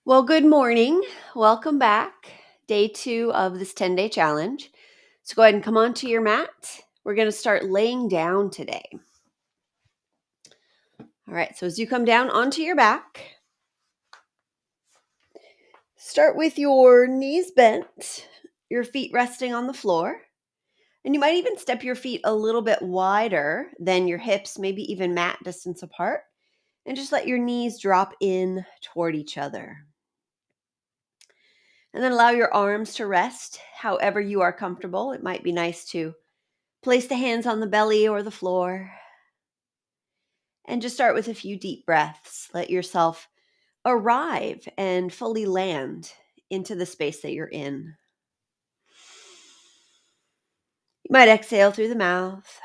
Well, good morning. Welcome back. Day 2 of this 10-day challenge. So go ahead and come onto your mat. We're going to start laying down today. All right, so as you come down onto your back, start with your knees bent, your feet resting on the floor. And you might even step your feet a little bit wider than your hips, maybe even mat distance apart. And just let your knees drop in toward each other. And then allow your arms to rest however you are comfortable. It might be nice to place the hands on the belly or the floor. And just start with a few deep breaths. Let yourself arrive and fully land into the space that you're in. You might exhale through the mouth,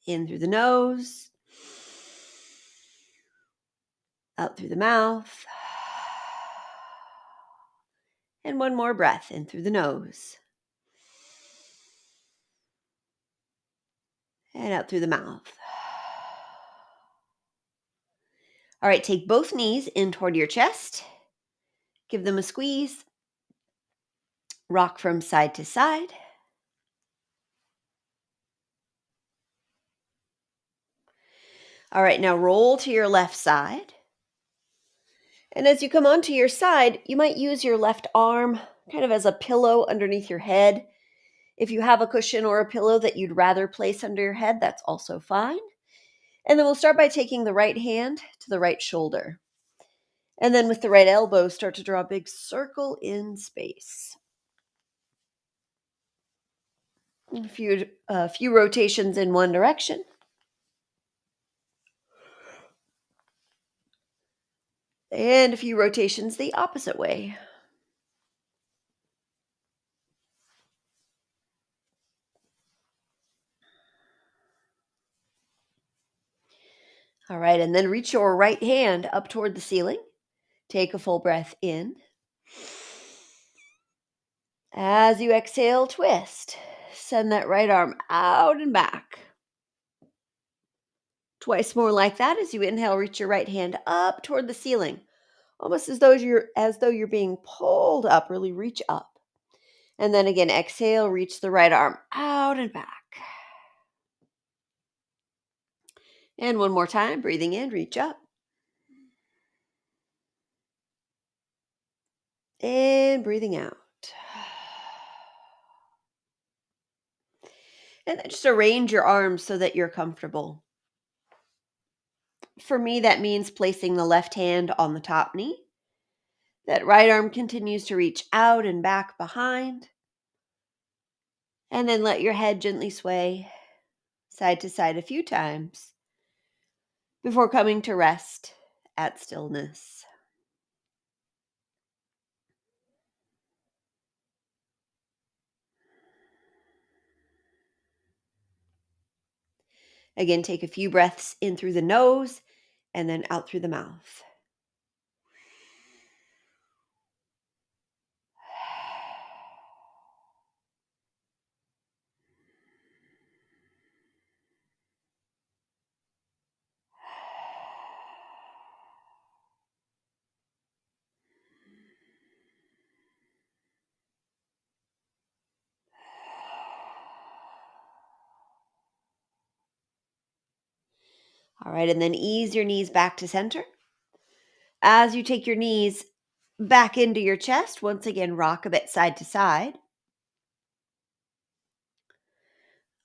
in through the nose, out through the mouth. And one more breath in through the nose and out through the mouth. All right, take both knees in toward your chest. Give them a squeeze. Rock from side to side. All right, now roll to your left side. And as you come onto your side, you might use your left arm kind of as a pillow underneath your head. If you have a cushion or a pillow that you'd rather place under your head, that's also fine. And then we'll start by taking the right hand to the right shoulder. And then with the right elbow, start to draw a big circle in space. A few rotations in one direction. And a few rotations the opposite way. All right, and then reach your right hand up toward the ceiling. Take a full breath in. As you exhale, twist. Send that right arm out and back. Twice more like that. As you inhale, reach your right hand up toward the ceiling, almost as though you're being pulled up. Really reach up. And then again, exhale, reach the right arm out and back. And one more time, breathing in, reach up. And breathing out. And then just arrange your arms so that you're comfortable. For me, that means placing the left hand on the top knee. That right arm continues to reach out and back behind. And then let your head gently sway side to side a few times before coming to rest at stillness. Again, take a few breaths in through the nose and then out through the mouth. All right, and then ease your knees back to center. As you take your knees back into your chest, once again, rock a bit side to side.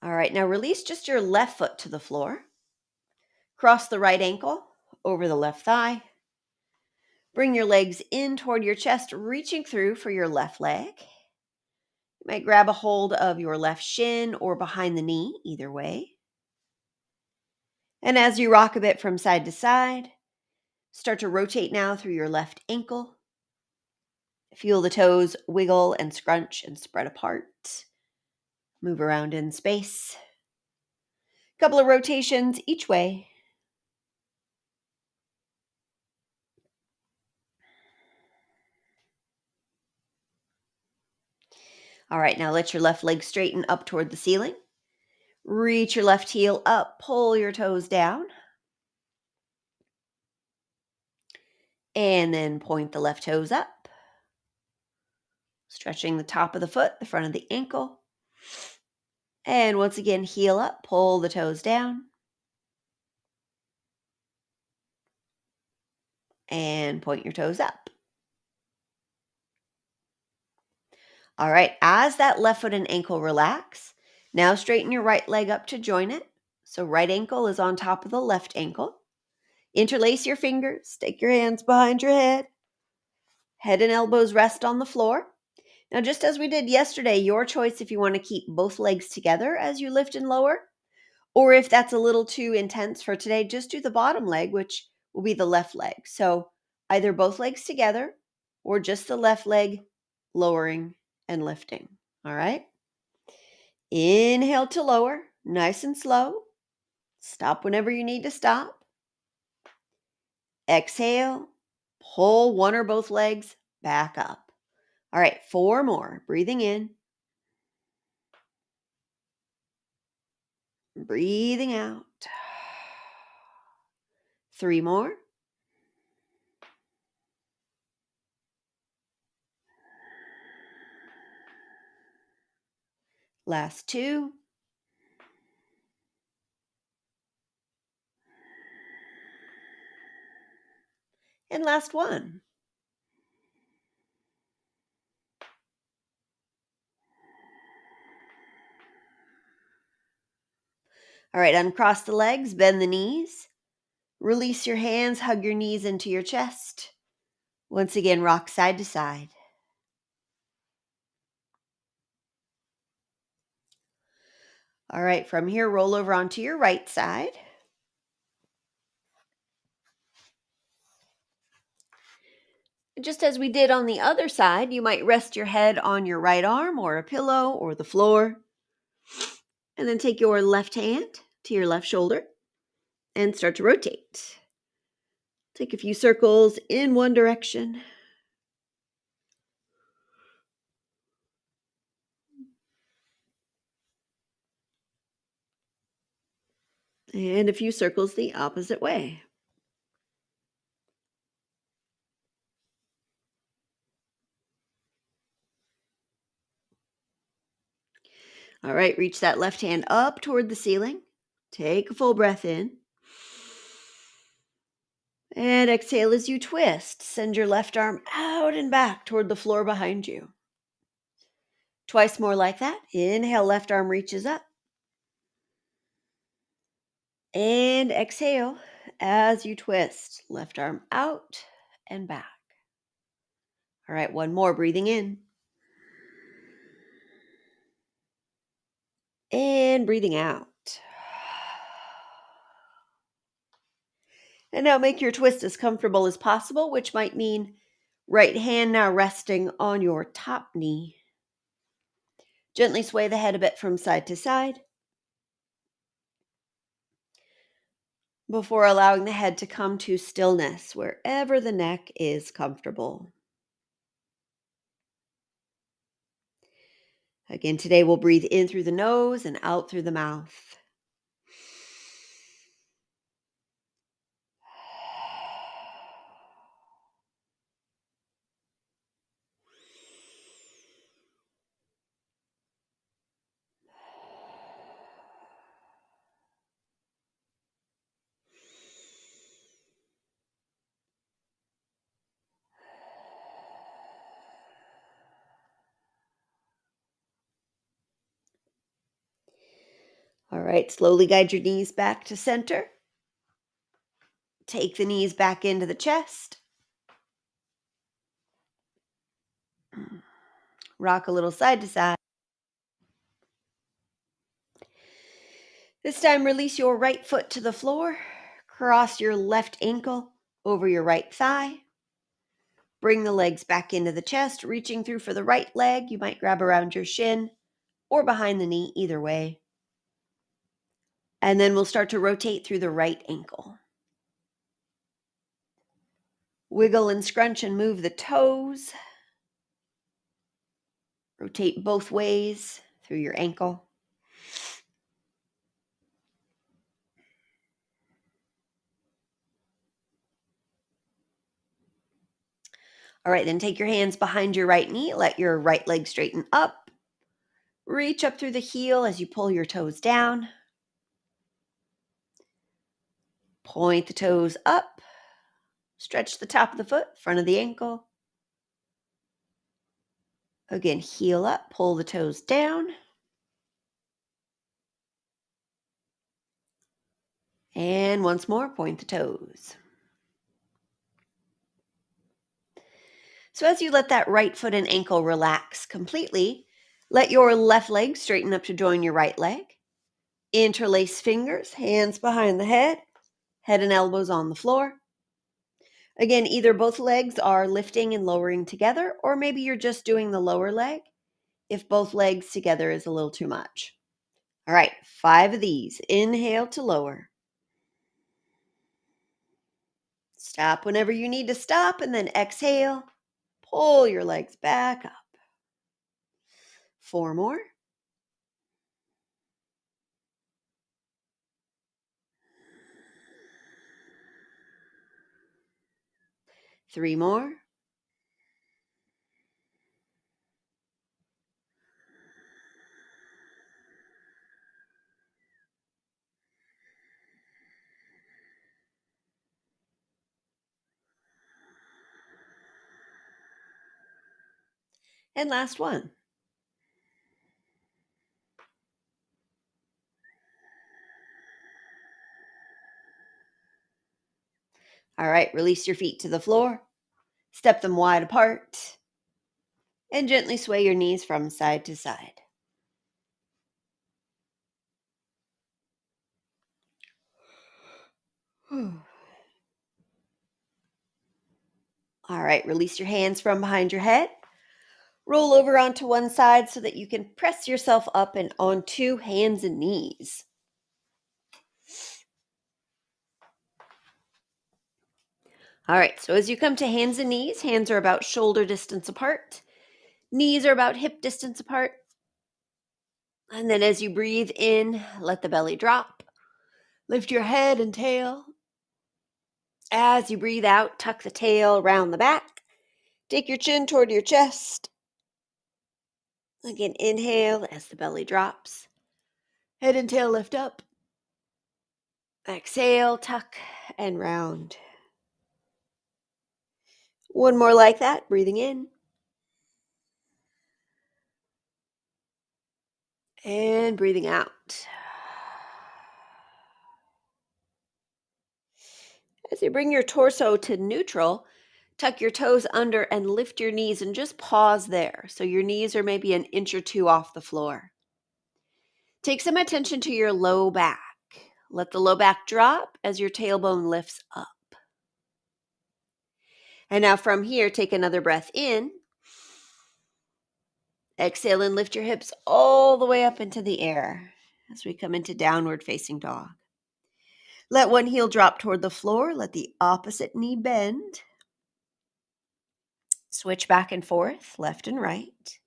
All right, now release just your left foot to the floor. Cross the right ankle over the left thigh. Bring your legs in toward your chest, reaching through for your left leg. You might grab a hold of your left shin or behind the knee, either way. And as you rock a bit from side to side, start to rotate now through your left ankle. Feel the toes wiggle and scrunch and spread apart. Move around in space. Couple of rotations each way. All right, now let your left leg straighten up toward the ceiling. Reach your left heel up, pull your toes down. And then point the left toes up, stretching the top of the foot, the front of the ankle. And once again, heel up, pull the toes down. And point your toes up. All right, as that left foot and ankle relax, now straighten your right leg up to join it. So right ankle is on top of the left ankle. Interlace your fingers, take your hands behind your head. Head and elbows rest on the floor. Now, just as we did yesterday, your choice if you want to keep both legs together as you lift and lower, or if that's a little too intense for today, just do the bottom leg, which will be the left leg. So either both legs together or just the left leg lowering and lifting. All right. Inhale to lower, nice and slow. Stop whenever you need to stop. Exhale, pull one or both legs back up. All right, 4 more. Breathing in, breathing out. 3 more. Last 2. And last 1. All right, uncross the legs, bend the knees. Release your hands, hug your knees into your chest. Once again, rock side to side. All right, from here, roll over onto your right side. Just as we did on the other side, you might rest your head on your right arm or a pillow or the floor. And then take your left hand to your left shoulder and start to rotate. Take a few circles in one direction. And a few circles the opposite way. All right, reach that left hand up toward the ceiling. Take a full breath in. And exhale as you twist. Send your left arm out and back toward the floor behind you. Twice more like that. Inhale, left arm reaches up. And exhale as you twist. Left arm out and back. All right, one more. Breathing in. And breathing out. And now make your twist as comfortable as possible, which might mean right hand now resting on your top knee. Gently sway the head a bit from side to side before allowing the head to come to stillness wherever the neck is comfortable. Again, today we'll breathe in through the nose and out through the mouth. All right, slowly guide your knees back to center. Take the knees back into the chest. Rock a little side to side. This time, release your right foot to the floor. Cross your left ankle over your right thigh. Bring the legs back into the chest, reaching through for the right leg. You might grab around your shin or behind the knee, either way. And then we'll start to rotate through the right ankle. Wiggle and scrunch and move the toes. Rotate both ways through your ankle. All right, then take your hands behind your right knee. Let your right leg straighten up. Reach up through the heel as you pull your toes down. Point the toes up. Stretch the top of the foot, front of the ankle. Again, heel up, pull the toes down. And once more, point the toes. So as you let that right foot and ankle relax completely, let your left leg straighten up to join your right leg. Interlace fingers, hands behind the head and elbows on the floor. Again, either both legs are lifting and lowering together, or maybe you're just doing the lower leg if both legs together is a little too much. All right, 5 of these. Inhale to lower. Stop whenever you need to stop, and then exhale. Pull your legs back up. 4 more. 3 more. And last one. All right, release your feet to the floor. Step them wide apart. And gently sway your knees from side to side. All right, release your hands from behind your head. Roll over onto one side so that you can press yourself up and onto hands and knees. All right, so as you come to hands and knees, hands are about shoulder distance apart. Knees are about hip distance apart. And then as you breathe in, let the belly drop. Lift your head and tail. As you breathe out, tuck the tail around the back. Take your chin toward your chest. Again, inhale as the belly drops. Head and tail lift up. Exhale, tuck and round. One more like that, breathing in. And breathing out. As you bring your torso to neutral, tuck your toes under and lift your knees and just pause there. So your knees are maybe an inch or two off the floor. Take some attention to your low back. Let the low back drop as your tailbone lifts up. And now from here, take another breath in. Exhale and lift your hips all the way up into the air as we come into downward facing dog. Let one heel drop toward the floor. Let the opposite knee bend. Switch back and forth, left and right.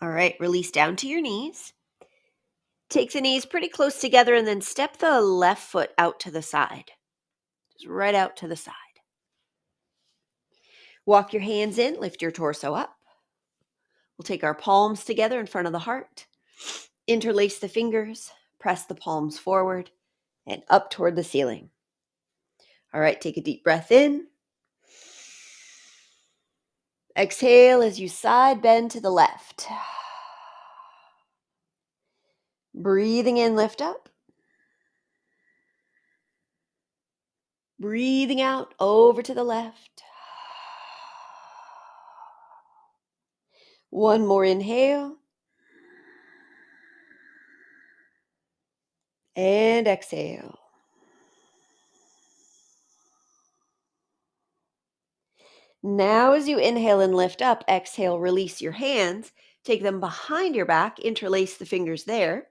All right, release down to your knees. Take the knees pretty close together and then step the left foot out to the side. Just right out to the side. Walk your hands in, lift your torso up. We'll take our palms together in front of the heart. Interlace the fingers, press the palms forward and up toward the ceiling. All right, take a deep breath in. Exhale as you side bend to the left. Breathing in, lift up. Breathing out over to the left. One more inhale. And exhale. Now, as you inhale and lift up, exhale, release your hands. Take them behind your back, interlace the fingers there.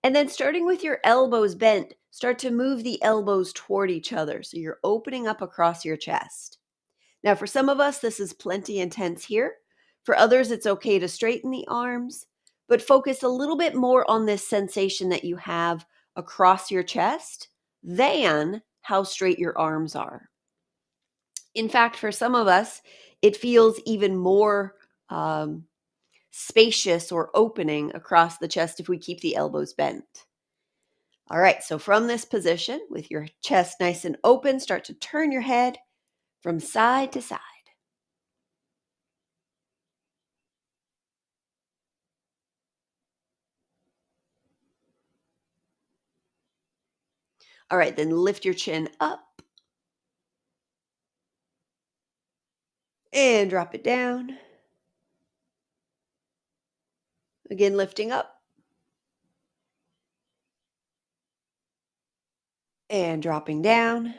And then starting with your elbows bent, start to move the elbows toward each other. So you're opening up across your chest. Now, for some of us, this is plenty intense here. For others, it's okay to straighten the arms. but focus a little bit more on this sensation that you have across your chest than how straight your arms are. In fact, for some of us, it feels even more spacious or opening across the chest if we keep the elbows bent. All right, so from this position, with your chest nice and open, start to turn your head from side to side. All right, then lift your chin up and drop it down. Again, lifting up and dropping down.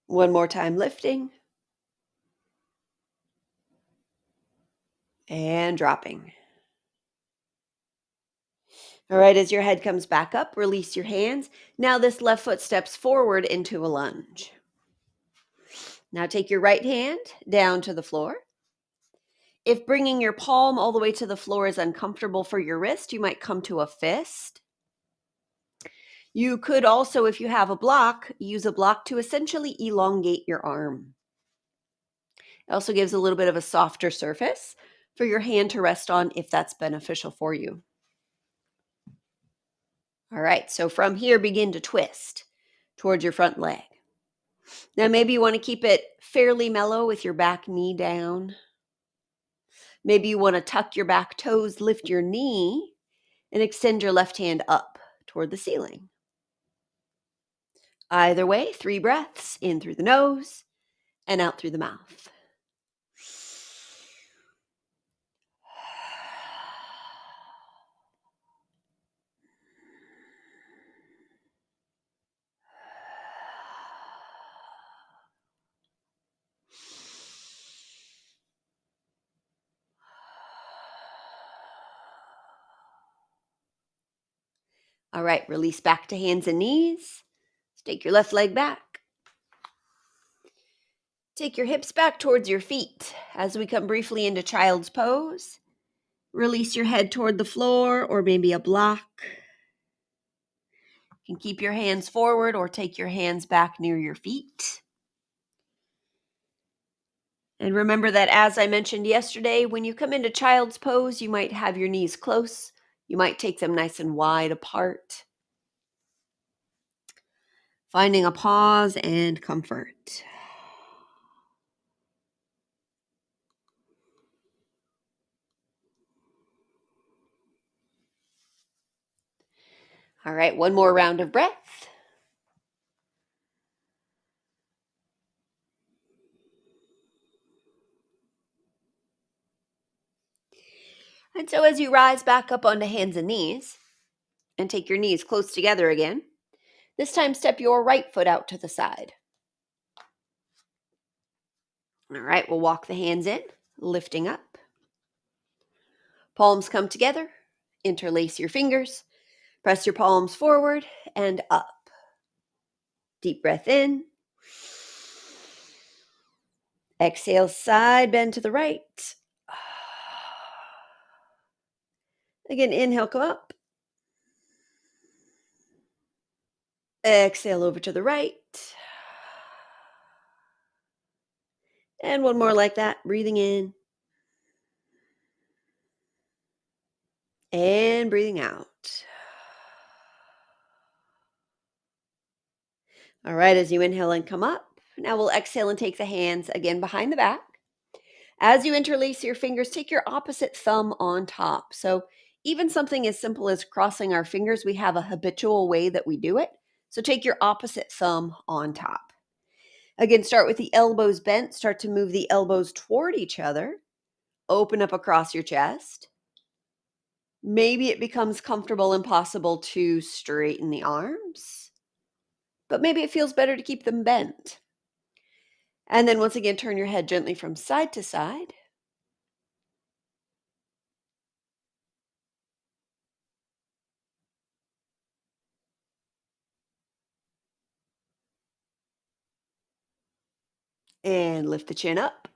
One more time, lifting and dropping. All right, as your head comes back up, release your hands. Now this left foot steps forward into a lunge. Now take your right hand down to the floor. If bringing your palm all the way to the floor is uncomfortable for your wrist, you might come to a fist. You could also, if you have a block, use a block to essentially elongate your arm. It also gives a little bit of a softer surface for your hand to rest on if that's beneficial for you. All right, so from here, begin to twist towards your front leg. Now, maybe you want to keep it fairly mellow with your back knee down. Maybe you want to tuck your back toes, lift your knee, and extend your left hand up toward the ceiling. Either way, 3 breaths in through the nose and out through the mouth. All right, release back to hands and knees. Take your left leg back. Take your hips back towards your feet as we come briefly into child's pose. Release your head toward the floor or maybe a block. You can keep your hands forward or take your hands back near your feet. And remember that, as I mentioned yesterday, when you come into child's pose, you might have your knees close. You might take them nice and wide apart. Finding a pause and comfort. All right, one more round of breath. And so as you rise back up onto hands and knees and take your knees close together again, this time step your right foot out to the side. All right, we'll walk the hands in, lifting up. Palms come together, interlace your fingers, press your palms forward and up. Deep breath in. Exhale, side bend to the right. Again, inhale, come up. Exhale over to the right. And one more like that, breathing in. And breathing out. All right, as you inhale and come up, now we'll exhale and take the hands again behind the back. As you interlace your fingers, take your opposite thumb on top. So even something as simple as crossing our fingers, we have a habitual way that we do it. So take your opposite thumb on top. Again, start with the elbows bent. Start to move the elbows toward each other. Open up across your chest. Maybe it becomes comfortable and possible to straighten the arms, but maybe it feels better to keep them bent. And then once again, turn your head gently from side to side. And lift the chin up.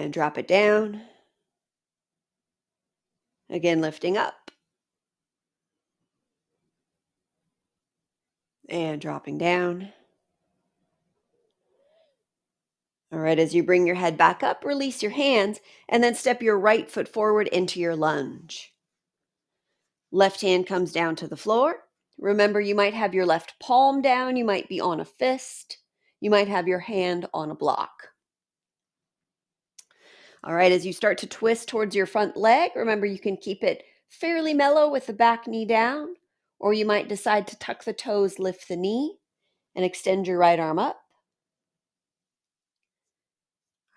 And drop it down. Again, lifting up and dropping down. All right, as you bring your head back up, release your hands and then step your right foot forward into your lunge. Left hand comes down to the floor. Remember, you might have your left palm down, you might be on a fist, you might have your hand on a block. All right, as you start to twist towards your front leg, remember you can keep it fairly mellow with the back knee down, or you might decide to tuck the toes, lift the knee, and extend your right arm up.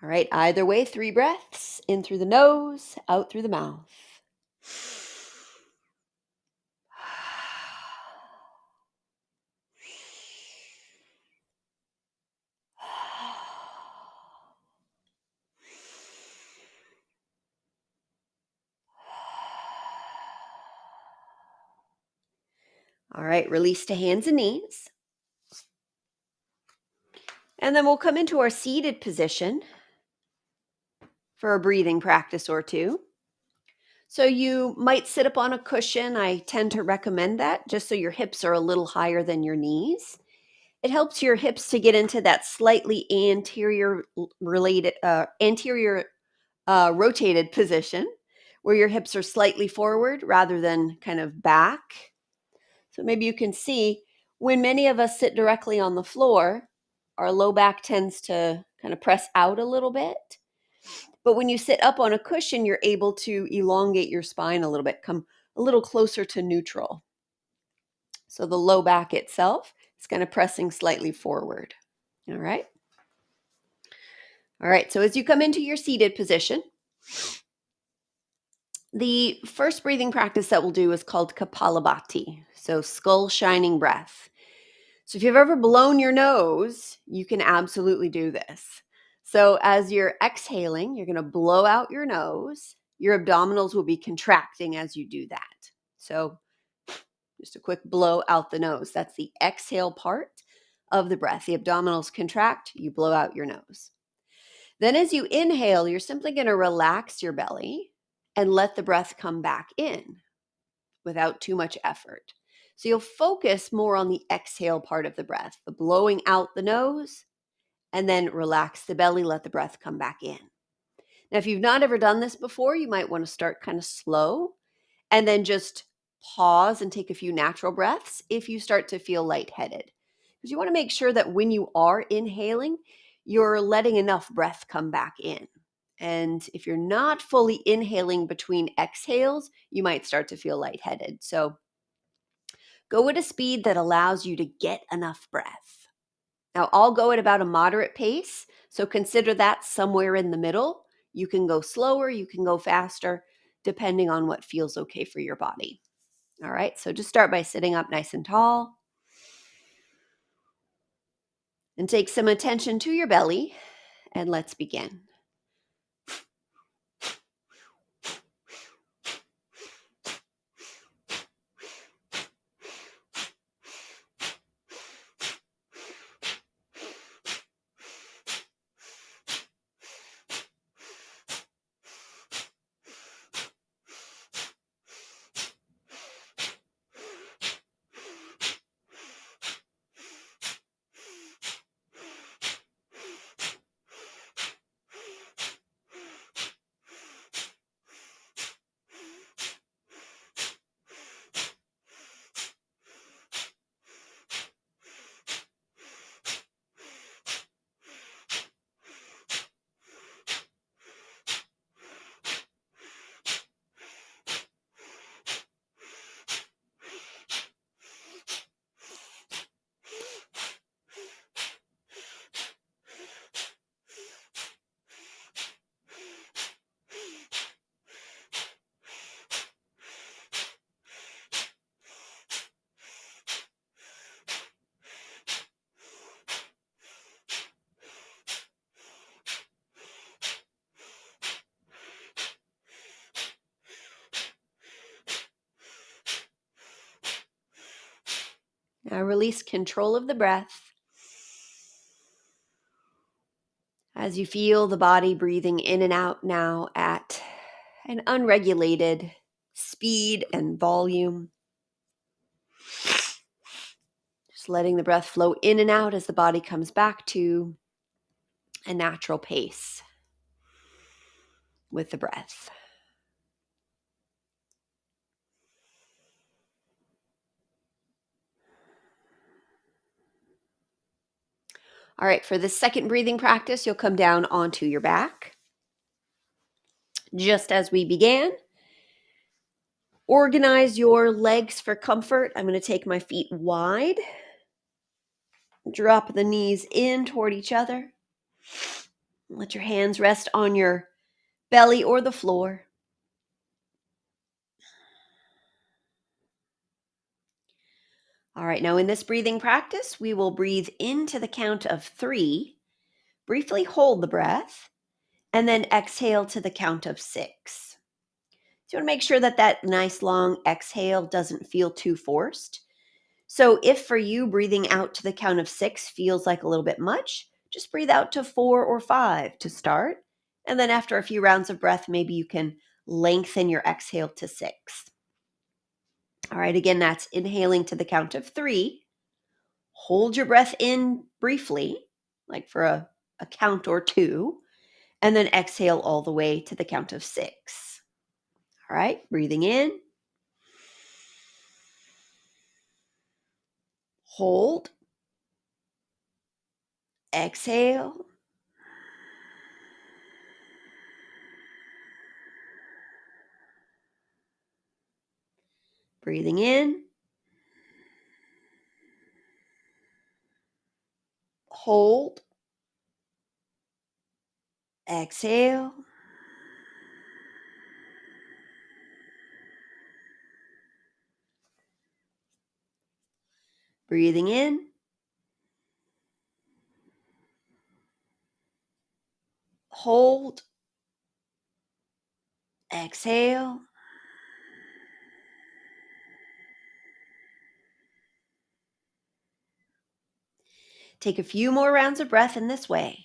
All right, either way, 3 breaths, in through the nose, out through the mouth. All right, release to hands and knees. And then we'll come into our seated position for a breathing practice or two. So you might sit up on a cushion. I tend to recommend that just so your hips are a little higher than your knees. It helps your hips to get into that slightly anterior rotated position where your hips are slightly forward rather than kind of back. So maybe you can see when many of us sit directly on the floor, our low back tends to kind of press out a little bit. But when you sit up on a cushion, you're able to elongate your spine a little bit, come a little closer to neutral. So the low back itself is kind of pressing slightly forward. All right. All right. So as you come into your seated position, the first breathing practice that we'll do is called Kapalabhati. So skull shining breath. So if you've ever blown your nose, you can absolutely do this. So as you're exhaling, you're going to blow out your nose. Your abdominals will be contracting as you do that. So just a quick blow out the nose. That's the exhale part of the breath. The abdominals contract, you blow out your nose. Then as you inhale, you're simply going to relax your belly and let the breath come back in without too much effort. So you'll focus more on the exhale part of the breath, the blowing out the nose, and then relax the belly, let the breath come back in. Now, if you've not ever done this before, you might want to start kind of slow and then just pause and take a few natural breaths if you start to feel lightheaded. Because you want to make sure that when you are inhaling, you're letting enough breath come back in. And if you're not fully inhaling between exhales, you might start to feel lightheaded. So go at a speed that allows you to get enough breath. Now, I'll go at about a moderate pace, so consider that somewhere in the middle. You can go slower, you can go faster, depending on what feels okay for your body. All right, so just start by sitting up nice and tall. And take some attention to your belly, and let's begin. Now release control of the breath. As you feel the body breathing in and out now at an unregulated speed and volume. Just letting the breath flow in and out as the body comes back to a natural pace with the breath. All right, for the second breathing practice, you'll come down onto your back. Just as we began, organize your legs for comfort. I'm going to take my feet wide. Drop the knees in toward each other. Let your hands rest on your belly or the floor. All right, now in this breathing practice, we will breathe into the count of 3, briefly hold the breath, and then exhale to the count of 6. So you want to make sure that that nice long exhale doesn't feel too forced. So if for you breathing out to the count of 6 feels like a little bit much, just breathe out to 4 or 5 to start. And then after a few rounds of breath, maybe you can lengthen your exhale to 6. All right, again, that's inhaling to the count of 3. Hold your breath in briefly, like for a count or 2, and then exhale all the way to the count of 6. All right, breathing in. Hold. Exhale. Breathing in. Hold. Exhale. Breathing in. Hold. Exhale. Take a few more rounds of breath in this way.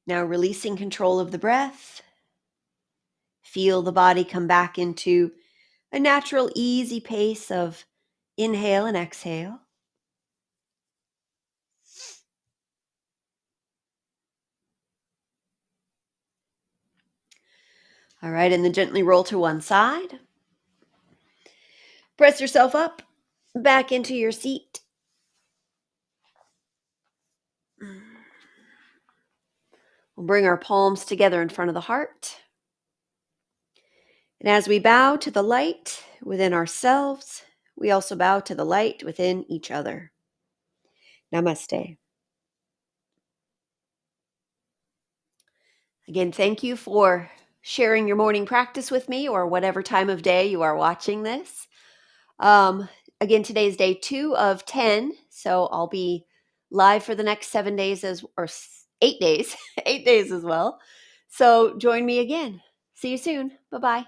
Now releasing control of the breath. Feel the body come back into a natural, easy pace of inhale and exhale. All right, and then gently roll to one side. Press yourself up, back into your seat. We'll bring our palms together in front of the heart. And as we bow to the light within ourselves, we also bow to the light within each other. Namaste. Again, thank you for sharing your morning practice with me, or whatever time of day you are watching this. Um, Again, today is day 2 of 10, so I'll be live for the next 7 days, 8 days, 8 days as well. So join me again. See you soon. Bye-bye.